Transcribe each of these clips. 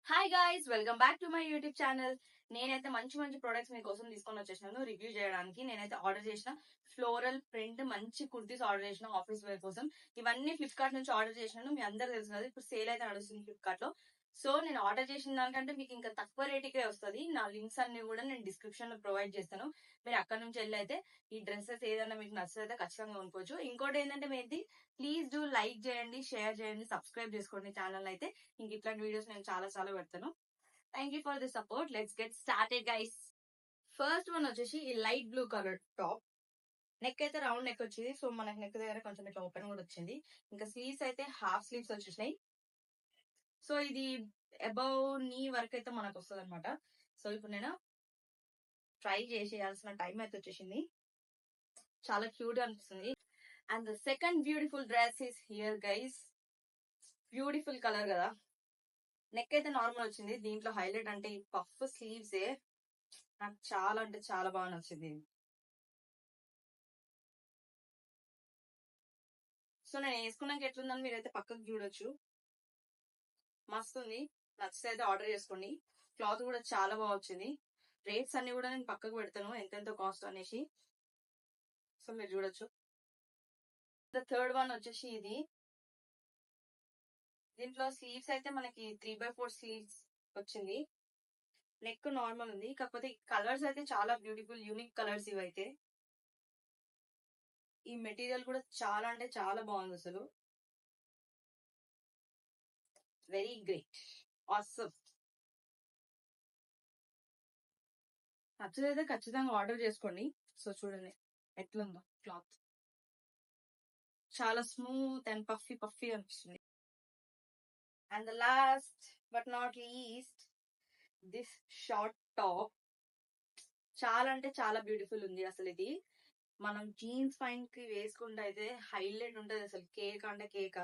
Hi guys, welcome back to my YouTube channel. నేనైతే మంచి మంచి ప్రొడక్ట్స్ మీకోసం తీసుకొని వచ్చేసినాను రివ్యూ చేయడానికి. నేనైతే ఆర్డర్ చేసిన ఫ్లోరల్ ప్రింట్ మంచి కుర్తీస్ ఆర్డర్ చేసిన ఆఫీస్ వేర్ కోసం. ఇవన్నీ ఫ్లిప్కార్ట్ నుంచి ఆర్డర్ చేసినాను. మీ అందరూ తెలుసు కదా, ఇప్పుడు సేల్ అయితే నడుస్తుంది ఫ్లిప్కార్ట్ లో. సో నేను ఆర్డర్ చేసిన దానికంటే మీకు ఇంకా తక్కువ రేటుకే వస్తుంది. నా లింక్స్ అన్ని కూడా నేను డిస్క్రిప్షన్ లో ప్రొవైడ్ చేస్తాను. మీరు అక్కడ నుంచి వెళ్ళి అయితే ఈ డ్రెస్సెస్ ఏదైనా మీకు నచ్చితే ఖచ్చితంగా కొనుక్కోవచ్చు. ఇంకోటి ఏంటంటే మీది ప్లీజ్ డూ లైక్ చేయండి, షేర్ చేయండి, సబ్స్క్రైబ్ చేసుకోండి ఛానల్ అయితే. ఇంక ఇట్లాంటి వీడియోస్ నేను చాలా చాలా పెడతాను. Thank you for the support. Let's get started guys. First one వచ్చేసి ఈ light blue colour top. Neck అయితే రౌండ్ నెక్ వచ్చింది. సో మనకి నెక్ దగ్గర కొంచెం ఇట్లా ఓపెన్ కూడా వచ్చింది. ఇంకా స్లీవ్స్ అయితే హాఫ్ స్లీవ్స్ వచ్చేసినాయి. సో ఇది అబౌవ్ నీ వరకు అయితే మనకు వస్తుంది అనమాట. సో ఇప్పుడు నేను ట్రై చేసేయాల్సిన టైం అయితే వచ్చేసింది. చాలా క్యూట్ గా అనిపిస్తుంది. And the second beautiful dress is here guys. Beautiful colour కదా. నెక్ అయితే నార్మల్ వచ్చింది. దీంట్లో హైలైట్ అంటే ఈ పఫ్ స్లీవ్స్ నాకు చాలా అంటే చాలా బాగా నచ్చింది. సో నేను వేసుకున్నాక ఎట్లుందని మీరైతే పక్కకు చూడొచ్చు. మస్తు ఉంది. నచ్చితే అయితే ఆర్డర్ చేసుకోండి. క్లాత్ కూడా చాలా బాగా వచ్చింది. రేట్స్ అన్ని కూడా నేను పక్కకు పెడతాను ఎంతెంత కాస్ట్ అనేసి. సో మీరు చూడొచ్చు. ద థర్డ్ వన్ వచ్చేసి ఇది. దీంట్లో స్లీవ్స్ అయితే మనకి 3/4 స్లీవ్స్ వచ్చింది. నెక్ నార్మల్ ఉంది. కాకపోతే కలర్స్ అయితే చాలా బ్యూటిఫుల్ యూనిక్ కలర్స్ ఇవైతే. ఈ మెటీరియల్ కూడా చాలా అంటే చాలా బాగుంది అసలు. Very great, awesome. నచ్చదైతే ఖచ్చితంగా ఆర్డర్ చేసుకోండి. సో చూడండి ఎట్లుందో క్లాత్. చాలా స్మూత్ అండ్ పఫీ పఫీ అనిపిస్తుంది. And the last but not least, this short top. చాలా అంటే చాలా బ్యూటిఫుల్ ఉంది అసలు. ఇది మనం జీన్స్ పైన కి వేసుకుంటే అయితే హైలైట్ ఉంటది అసలు. కేక్ అంటే కేక.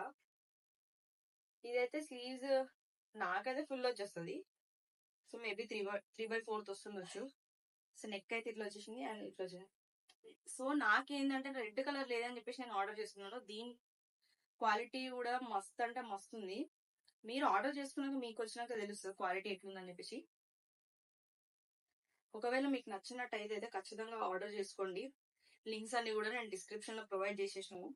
ఇదైతే స్లీవ్స్ నాకైతే ఫుల్ వచ్చేస్తుంది. So maybe 3/4 వస్తుండొచ్చు. సో నెక్ అయితే ఇట్లా వచ్చేసింది అండ్ ఇట్లా వచ్చింది. సో నాకేంటంటే రెడ్ కలర్ లేదని చెప్పేసి నేను ఆర్డర్ చేస్తున్నాను. దీని క్వాలిటీ కూడా మస్త్ అంటే మస్తు ఉంది. మీరు ఆర్డర్ చేసుకున్నాక మీకు వచ్చినాక తెలుస్తుంది క్వాలిటీ ఎట్లుందని చెప్పేసి. ఒకవేళ మీకు నచ్చినట్టయితే అయితే ఖచ్చితంగా ఆర్డర్ చేసుకోండి. లింక్స్ అన్ని కూడా నేను డిస్క్రిప్షన్ లో ప్రొవైడ్ చేసేసాను.